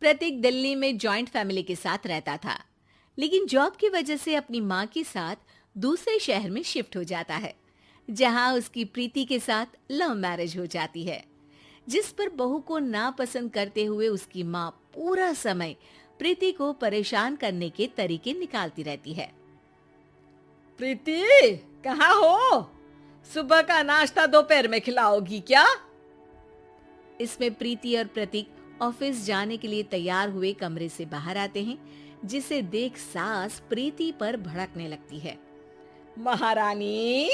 प्रतीक दिल्ली में joint family के साथ रहता था, लेकिन जॉब की वजह से अपनी माँ के साथ दूसरे शहर में शिफ्ट हो जाता है, जहाँ उसकी प्रीति के साथ लव मैरिज हो जाती है, जिस पर बहू को नापसंद करते हुए उसकी माँ पूरा समय प्रीति को परेशान करने के तरीके निकालती रहती है। प्रीति, कहाँ हो? सुबह का नाश्ता दोपहर में खिलाओगी क्या? इसमें प्रीति और प्रतीक ऑफिस जाने के लिए तैयार हुए कमरे से बाहर आते हैं, जिसे देख सास प्रीति पर भड़कने लगती है। महारानी,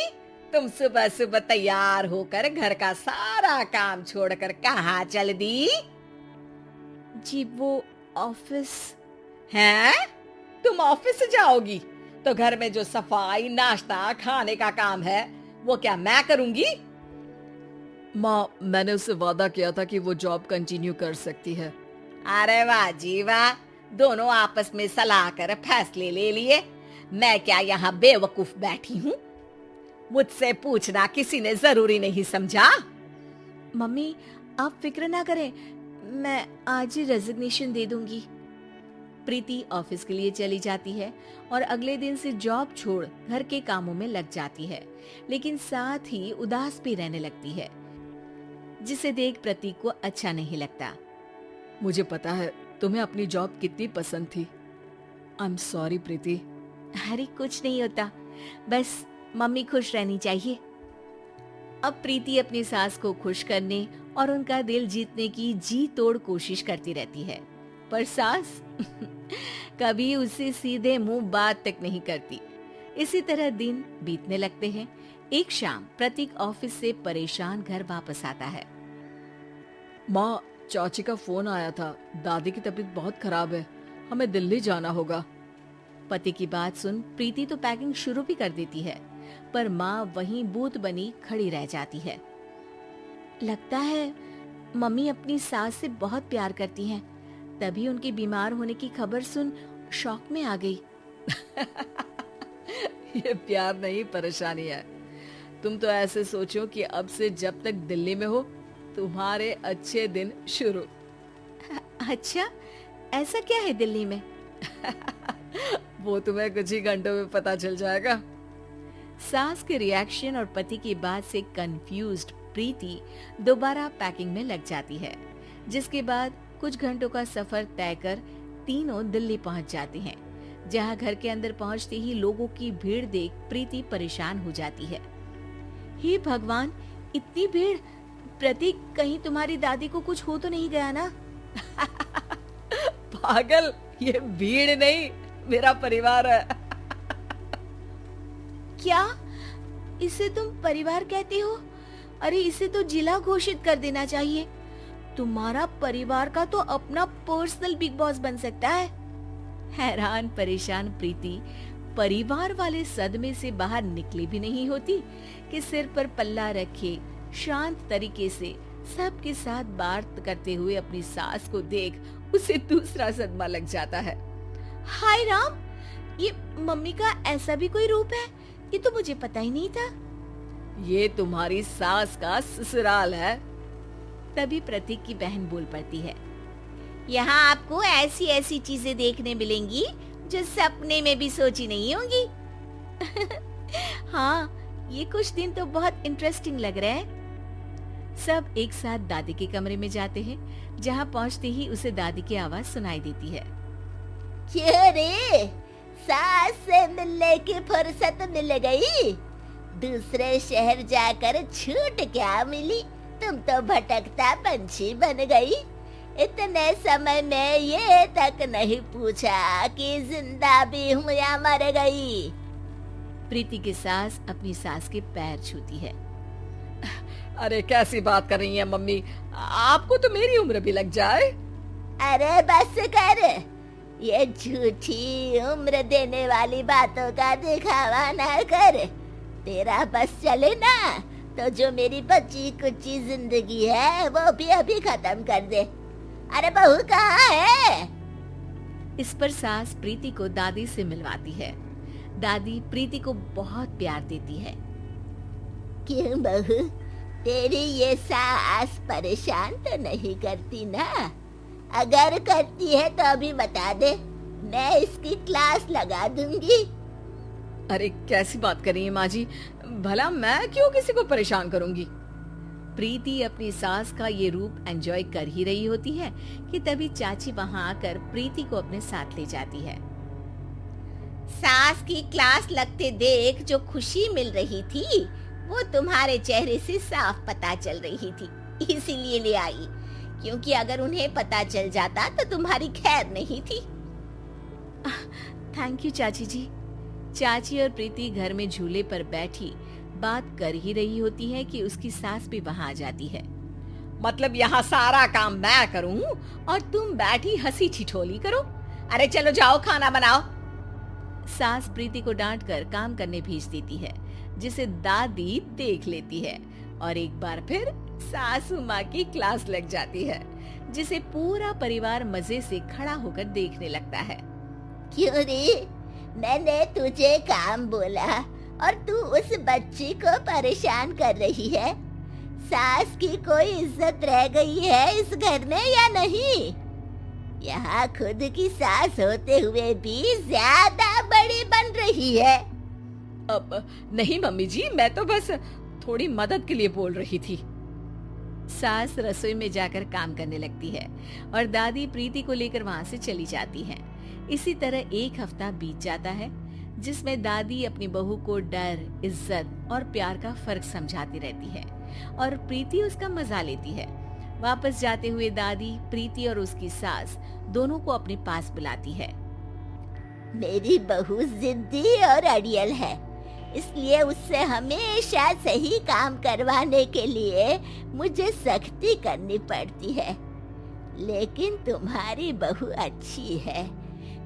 तुम सुबह सुबह तैयार होकर घर का सारा काम छोड़कर कहाँ चल दी? जी वो ऑफिस। हैं? तुम ऑफिस जाओगी तो घर में जो सफाई, नाश्ता, खाने का काम है वो क्या मैं करूंगी? माँ, मैंने उससे वादा किया था कि वो जॉब कंटिन्यू कर सकती है। अरे वाह जी वाह, दोनों आपस में सलाह कर फैसले ले लिए। मैं क्या यहाँ बेवकूफ बैठी हूँ? मुझसे पूछना किसी ने जरूरी नहीं समझा? मम्मी, आप फिक्र ना करें, मैं आज ही रेजिग्नेशन दे दूंगी। प्रीति ऑफिस के लिए चली जाती है और अगले दिन से जॉब छोड़ घर के कामों में लग जाती है, लेकिन साथ ही उदास भी रहने लगती है, जिसे देख प्रतीक को अच्छा नहीं लगता। मुझे पता है तुम्हें अपनी जॉब कितनी पसंद थी। आई एम सॉरी प्रीति। अरे कुछ नहीं होता, बस मम्मी खुश रहनी चाहिए। अब प्रीति अपनी सास को खुश करने और उनका दिल जीतने की जी तोड़ कोशिश करती रहती है, पर सास कभी उससे सीधे मुंह बात तक नहीं करती। इसी तरह दिन बीतने लगते हैं। एक शाम प्रतीक ऑफिस से परेशान घर वापस आता है। माँ, चाची का फोन आया था। दादी की तबीयत बहुत खराब है, हमें दिल्ली जाना होगा। पति की बात सुन प्रीति तो पैकिंग शुरू भी कर देती है, पर माँ वहीं बूत बनी खड़ी रह जाती है। लगता है मम्मी अपनी सास से बहुत प्यार करती हैं, तभी उनके बीमार होने की खबर सुन शॉक में आ गई। ये प्यार नहीं, परेशानी है। तुम तो ऐसे सोचो कि अब से जब तक दिल्ली में हो तुम्हारे अच्छे दिन शुरू। अच्छा, ऐसा क्या है दिल्ली में? वो तुम्हें कुछ ही घंटों में पता चल जाएगा। सास के रिएक्शन और पति की बात से कंफ्यूज्ड प्रीति दोबारा पैकिंग में लग जाती है, जिसके बाद कुछ घंटों का सफर तय कर तीनों दिल्ली पहुंच जाती हैं, जहां घर के अंदर पहुंचते ही लोगों की भीड़ देख प्रीति परेशान हो जाती है। हे भगवान, इतनी भीड़! प्रतीक, कहीं तुम्हारी दादी को कुछ हो तो नहीं गया ना? पागल, ये भीड़ नहीं, मेरा परिवार है। क्या? इसे तुम परिवार कहती हो? अरे इसे तो जिला घोषित कर देना चाहिए। तुम्हारा परिवार का तो अपना पर्सनल बिग बॉस बन सकता है। हैरान परेशान प्रीति परिवार वाले सदमे से बाहर निकली भी नहीं होती कि सिर पर पल्ला रखे शांत तरीके से सबके साथ बात करते हुए अपनी सास को देख उसे दूसरा सदमा लग जाता है। हाय राम, ये मम्मी का ऐसा भी कोई रूप है? ये तो मुझे पता ही नहीं था। ये तुम्हारी सास का ससुराल है। तभी प्रतीक की बहन बोल पड़ती है, यहाँ आपको ऐसी ऐसी चीजें देखने मिलेंगी जो सपने में भी सोची नहीं होंगी। हाँ, ये कुछ दिन तो बहुत इंटरेस्टिंग लग रहा है। सब एक साथ दादी के कमरे में जाते हैं, जहाँ पहुँचते ही उसे दादी की आवाज सुनाई देती है। क्यों रे, सास से मिलने की फुर्सत मिल गई? दूसरे शहर जाकर छूट क्या मिली? तुम तो भटकता पंछी बन गई। इतने समय में ये तक नहीं पूछा कि जिंदा भी हूँ या मर गई। प्रीति की सास अपनी सास के पैर छूती है। अरे कैसी बात कर रही है मम्मी, आपको तो मेरी उम्र भी लग जाए। अरे बस कर, ये झूठी उम्र देने वाली बातों का दिखावा ना कर। तेरा बस चले ना तो जो मेरी बची कुची जिंदगी है वो भी अभी खत्म कर दे। अरे बहू कहाँ है? इस पर सास प्रीति को दादी से मिलवाती है। दादी प्रीति को बहुत प्यार देती है। क्यों बहू, तेरी ये सास परेशान तो नहीं करती ना? अगर करती है तो अभी बता दे, मैं इसकी क्लास लगा दूंगी। अरे कैसी बात कर रही है माँ जी, भला मैं क्यों किसी को परेशान करूंगी। प्रीति अपनी सास का ये रूप एंजॉय कर ही रही होती है कि तभी चाची वहां आकर प्रीति को अपने साथ ले जाती है। सास की क्लास लगते देख जो खुशी मिल रही थी वो तुम्हारे चेहरे से साफ पता चल रही थी, इसीलिए ले आई, क्योंकि अगर उन्हें पता चल जाता तो तुम्हारी खैर नहीं थी। थैंक यू चाची जी। चाची और प्रीति घर में झूले पर बैठी बात कर ही रही होती है कि उसकी सास भी वहां आ जाती है। मतलब यहाँ सारा काम मैं करूँ और तुम बैठी हंसी ठिठोली करो? अरे चलो जाओ खाना बनाओ। सास प्रीति को डांट कर काम करने भेज देती है, जिसे दादी देख लेती है और एक बार फिर सासू माँ की क्लास लग जाती है, जिसे पूरा परिवार मजे से खड़ा होकर देखने लगता है। क्यों रे, मैंने तुझे काम बोला और तू उस बच्ची को परेशान कर रही है? सास की कोई इज्जत रह गई है इस घर में या नहीं? यहाँ खुद की सास होते हुए भी ज्यादा बड़ी बन रही है। अब नहीं मम्मी जी, मैं तो बस थोड़ी मदद के लिए बोल रही थी। सास रसोई में जाकर काम करने लगती है और दादी प्रीति को लेकर वहां से चली जाती है। इसी तरह एक हफ्ता बीत जाता है, जिसमें दादी अपनी बहू को डर, इज्जत और प्यार का फर्क समझाती रहती है और प्रीति उसका मजा लेती है। वापस जाते हुए दादी प्रीति और उसकी सास दोनों को अपने पास बुलाती है। मेरी बहू जिद्दी और अड़ियल है, इसलिए उससे हमेशा सही काम करवाने के लिए मुझे सख्ती करनी पड़ती है। लेकिन तुम्हारी बहू अच्छी है,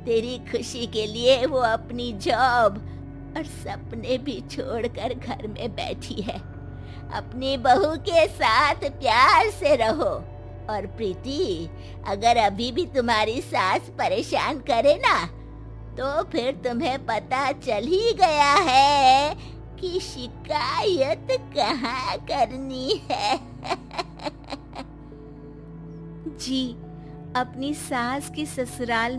तेरी खुशी के लिए वो अपनी जॉब और सपने भी छोड़कर घर में बैठी है। अपनी बहू के साथ प्यार से रहो। और प्रीति, अगर अभी भी तुम्हारी सास परेशान करे ना, तो फिर तुम्हें पता चल ही गया है कि शिकायत कहाँ करनी है। जी, अपनी सास की ससुराल